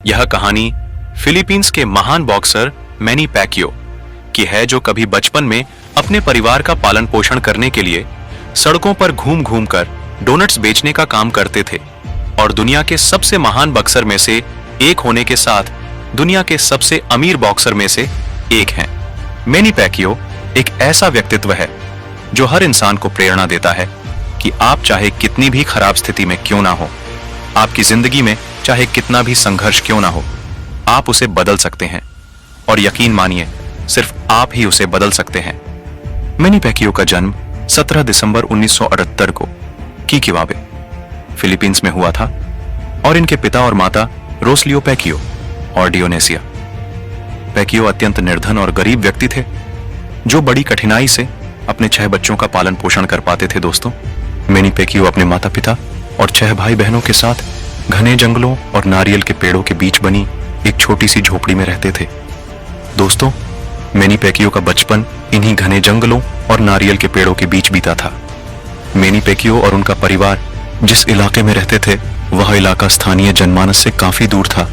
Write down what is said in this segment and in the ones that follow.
यह कहानी फिलीपींस के महान बॉक्सर मैनी पैक्वियो की है, जो कभी बचपन में अपने परिवार का पालन पोषण करने के लिए सड़कों पर घूम घूम कर डोनट्स बेचने का काम करते थे और दुनिया के सबसे महान बॉक्सर में से एक होने के साथ दुनिया के सबसे अमीर बॉक्सर में से एक हैं। मैनी पैक्वियो एक ऐसा व्यक्तित्व है जो हर इंसान को प्रेरणा देता है कि आप चाहे कितनी भी खराब स्थिति में क्यों ना हो, आपकी जिंदगी में चाहे कितना भी संघर्ष क्यों ना हो, आप उसे बदल सकते हैं और यकीन मानिए सिर्फ आप ही उसे बदल सकते हैं। मैनी पैक्वियो का जन्म 17 दिसंबर 1978 को कीकिवाबे, फिलीपींस में हुआ था और इनके पिता और माता रोसलियो पैक्वियो और डियोनेसिया पैक्वियो अत्यंत निर्धन और गरीब व्यक्ति थे जो बड़ी कठिनाई से अपने 6 बच्चों का पालन पोषण कर पाते थे। दोस्तों, मैनी पैक्वियो अपने माता पिता और 6 भाई बहनों के साथ घने जंगलों और नारियल के पेड़ों के बीच बनी एक छोटी सी झोपड़ी में रहते थे। दोस्तों, मैनी पैक्वियो का बचपन इन्हीं घने जंगलों और नारियल के पेड़ों के बीच बीता था। मैनी पैक्वियो और उनका परिवार जिस इलाके में रहते थे वह इलाका स्थानीय जनमानस से काफी दूर था,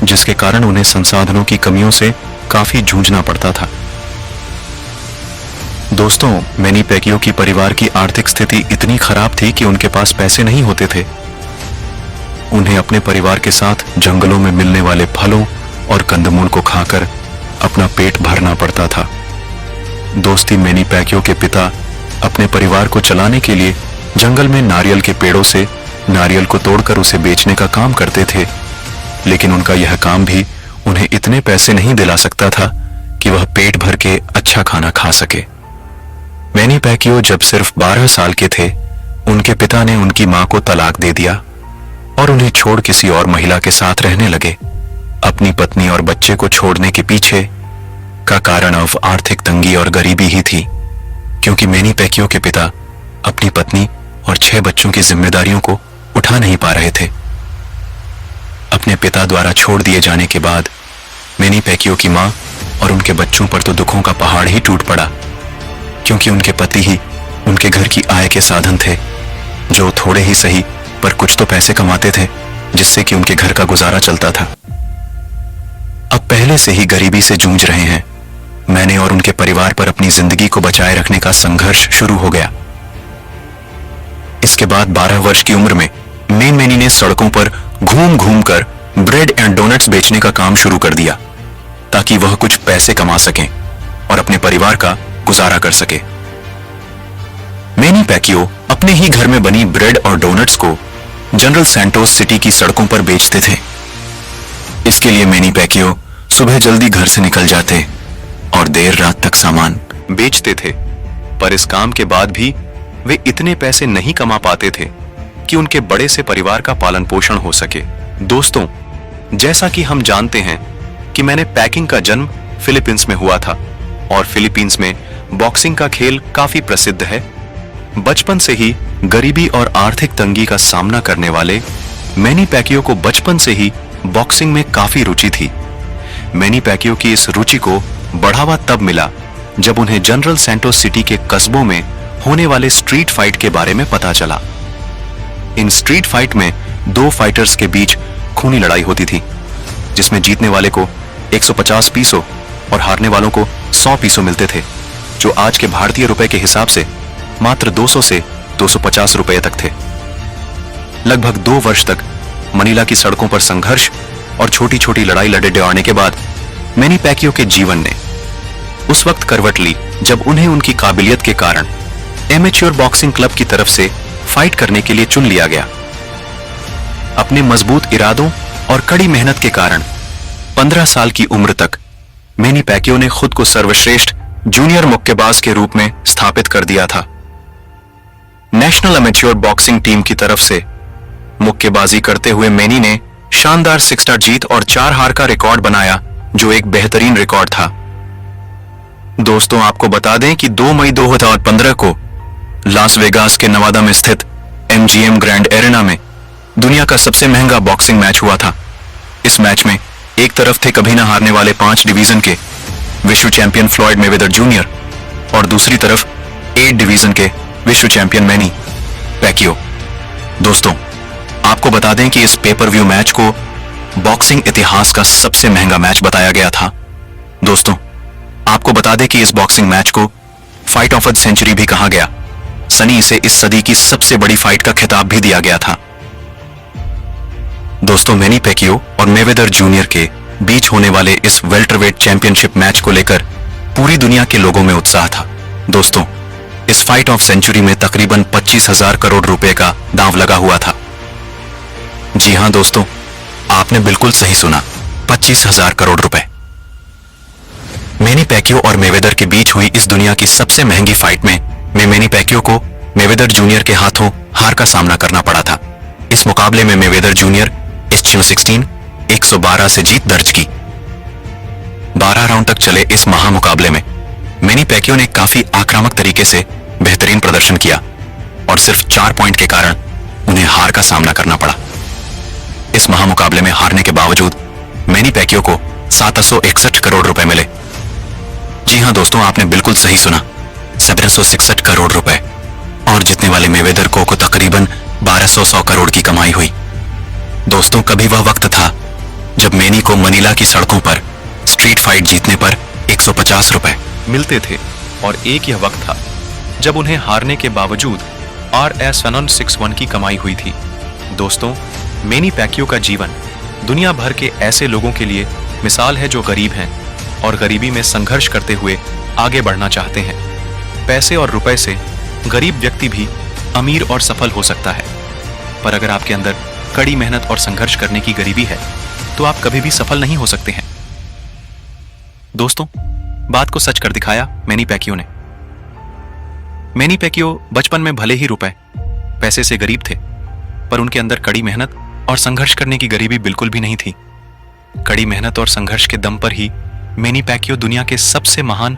जिसके कारण उन्हें संसाधनों की कमियों से काफी जूझना पड़ता था। दोस्तों, मैनी पैक्वियो की परिवार की आर्थिक स्थिति इतनी खराब थी कि उनके पास पैसे नहीं होते थे। उन्हें अपने परिवार के साथ जंगलों में मिलने वाले फलों और कंदमूल को खाकर अपना पेट भरना पड़ता था। दोस्ती मैनी पैक्वियो के पिता अपने परिवार को चलाने के लिए जंगल में नारियल के पेड़ों से नारियल को तोड़कर उसे बेचने का काम करते थे, लेकिन उनका यह काम भी उन्हें इतने पैसे नहीं दिला सकता था कि वह पेट भर के अच्छा खाना खा सके। मैनी पैक्वियो जब सिर्फ 12 साल के थे, उनके पिता ने उनकी मां को तलाक दे दिया और उन्हें छोड़ किसी और महिला के साथ रहने लगे। अपनी पत्नी और बच्चे को छोड़ने के पीछे का कारण अब आर्थिक तंगी और गरीबी ही थी, क्योंकि मैनी पैक्वियो के पिता अपनी पत्नी और 6 बच्चों की जिम्मेदारियों को उठा नहीं पा रहे थे। अपने पिता द्वारा छोड़ दिए जाने के बाद मैनी पैक्वियो की मां और उनके बच्चों पर तो दुखों का पहाड़ ही टूट पड़ा, क्योंकि उनके पति ही उनके घर की आय के साधन थे, जो थोड़े ही सही पर कुछ तो पैसे कमाते थे, जिससे कि उनके घर का गुजारा चलता था। अब पहले से ही गरीबी से जूझ रहे हैं। मैंने और उनके परिवार पर अपनी जिंदगी को बचाए रखने का संघर्ष शुरू हो गया। इसके बाद 12 वर्ष की उम्र में मैनी ने सड़कों पर घूम घूम कर ब्रेड एंड डोनट्स बेचने का काम शुरू कर दिया, ताकि वह कुछ पैसे कमा सकें और अपने परिवार का गुजारा कर सके। मैनी पैक्वियो अपने ही घर में बनी ब्रेड और डोनट्स को जनरल सैंटोस सिटी की सड़कों पर बेचते थे। इसके लिए मैनी पैक्वियो सुबह जल्दी घर से निकल जाते और देर रात तक सामान बेचते थे, पर इस काम के बाद भी वे इतने पैसे नहीं कमा पाते थे कि उनके बड़े से परिवार का पालन पोषण हो सके। दोस्तों, जैसा कि हम जानते हैं कि मैनी पैक्वियो का जन्म फिलीपींस में हुआ था और फिलीपींस में बॉक्सिंग का खेल काफी प्रसिद्ध है। बचपन से ही गरीबी और आर्थिक तंगी का सामना करने वाले मैनी पैक्वियो को बचपन से ही बॉक्सिंग में काफी रुचि थी। मैनी पैक्वियो की इस रुचि को बढ़ावा तब मिला जब उन्हें जनरल सैंटोस सिटी के कस्बों में होने वाले स्ट्रीट फाइट के बारे में पता चला। इन स्ट्रीट फाइट में 2 फाइटर्स के बीच खूनी लड़ाई होती थी, जिसमें जीतने वाले को 150 पीसों और हारने वालों को 100 पीसों मिलते थे, जो आज के भारतीय रुपए के हिसाब से मात्र 200 से 250 रुपए तक थे। लगभग 2 वर्ष तक मनीला की सड़कों पर संघर्ष और छोटी छोटी लड़ाई लड़े डराने के बाद मैनी पैक्वियो के जीवन ने उस वक्त करवट ली जब उन्हें उनकी काबिलियत के कारण एमेच्योर बॉक्सिंग क्लब की तरफ से फाइट करने के लिए चुन लिया गया। अपने मजबूत इरादों और कड़ी मेहनत के कारण 15 साल की उम्र तक मैनी पैक्वियो ने खुद को सर्वश्रेष्ठ जूनियर मुक्केबाज के रूप में स्थापित कर दिया था। नेशनल एमेच्योर बॉक्सिंग टीम की तरफ से मुक्केबाजी करते हुए मैनी ने शानदार 6 स्टार जीत और 4 हार का रिकॉर्ड बनाया, जो एक बेहतरीन रिकॉर्ड था। दोस्तों, आपको बता दें कि 2 मई 2015 को लास वेगास के नवादा में स्थित MGM ग्रैंड एरेना में दुनिया का सबसे महंगा बॉक्सिंग मैच हुआ था। इस मैच में एक तरफ थे कभी ना हारने वाले 5 डिवीजन के विश्व चैंपियन फ्लॉयड मेवेदर जूनियर और दूसरी तरफ 8 डिवीजन के विश्व चैंपियन मैनी पैक्वियो। दोस्तों, आपको बता दें कि इस पेपर व्यू मैच को बॉक्सिंग इतिहास का सबसे महंगा मैच बताया गया था। दोस्तों, आपको बता दें कि इस बॉक्सिंग मैच को फाइट ऑफ द सेंचुरी भी कहा गया। सनी इसे इस सदी की सबसे बड़ी फाइट का खिताब भी दिया गया था। दोस्तों, मैनी पैक्वियो और मेवेदर जूनियर के बीच होने वाले इस वेल्टरवेट चैंपियनशिप मैच को लेकर पूरी दुनिया के लोगों में उत्साह था। दोस्तों, इस फाइट ऑफ सेंचुरी में तकरीबन 25,000 करोड़ रुपए का दांव लगा हुआ था। जी हां दोस्तों, आपने बिल्कुल सही सुना, 25,000 करोड़ रुपए। मैनी पैक्वियो और मेवेदर के बीच हुई इस दुनिया की सबसे महंगी फाइट में मैनी पैक्वियो को मेवेदर जूनियर के हाथों हार का सामना करना पड़ा था। इस मुकाबले में मेवेदर जूनियर इस 112 से जीत दर्ज की। 12 राउंड तक चले इस महामुकाबले में मैनी पैक्वियो ने काफी आक्रामक तरीके से बेहतरीन प्रदर्शन किया और सिर्फ 4 पॉइंट के कारण उन्हें हार का सामना करना पड़ा। इस महामुकाबले में हारने के बावजूद मैनी पैक्वियो को 761 करोड़ रुपए मिले। जी हां दोस्तों, आपने बिल्कुल सही सुना, 761 करोड़ रुपए। और जीतने वाले मेवेदर को तकरीबन 1200 करोड़ की कमाई हुई। दोस्तों, कभी वह वक्त था जब मैनी को मनीला की सड़कों पर स्ट्रीट फाइट जीतने पर 150 रुपए मिलते थे और एक यह वक्त था जब उन्हें हारने के बावजूद RS161 की कमाई हुई थी। दोस्तों, मैनी पैक्वियो का जीवन दुनिया भर के ऐसे लोगों के लिए मिसाल है जो गरीब हैं और गरीबी में संघर्ष करते हुए आगे बढ़ना चाहते हैं। पैसे और रुपए से गरीब व्यक्ति भी अमीर और सफल हो सकता है, पर अगर आपके अंदर कड़ी मेहनत और संघर्ष करने की गरीबी है तो आप कभी भी सफल नहीं हो सकते हैं। दोस्तों, बात को सच कर दिखाया मैनी पैक्वियो ने। मैनी पैक्वियो बचपन में भले ही रुपए पैसे से गरीब थे, पर उनके अंदर कड़ी मेहनत और संघर्ष करने की गरीबी बिल्कुल भी नहीं थी। कड़ी मेहनत और संघर्ष के दम पर ही मैनी पैक्वियो दुनिया के सबसे महान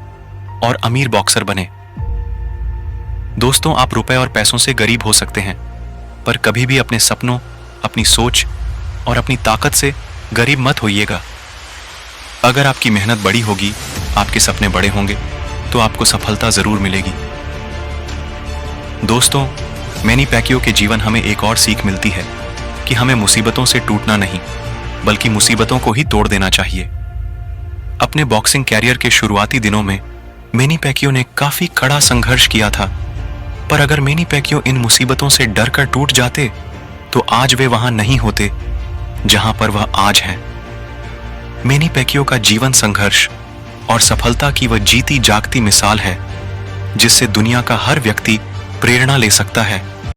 और अमीर बॉक्सर बने। दोस्तों, आप रुपए और पैसों से गरीब हो सकते हैं, पर कभी भी अपने सपनों, अपनी सोच और अपनी ताकत से गरीब मत होइएगा। अगर आपकी मेहनत बड़ी होगी, आपके सपने बड़े होंगे, तो आपको सफलता जरूर मिलेगी। दोस्तों, मैनी पैक्वियो के जीवन हमें एक और सीख मिलती है कि हमें मुसीबतों से टूटना नहीं, बल्कि मुसीबतों को ही तोड़ देना चाहिए। अपने बॉक्सिंग कैरियर के शुरुआती दिनों में मैनी पैक्वियो ने काफी कड़ा संघर्ष किया था, पर अगर मैनी पैक्वियो इन मुसीबतों से डर कर टूट जाते तो आज वे वहां नहीं होते जहां पर वह आज हैं। मैनी पैक्वियो का जीवन संघर्ष और सफलता की वह जीती जागती मिसाल है जिससे दुनिया का हर व्यक्ति प्रेरणा ले सकता है।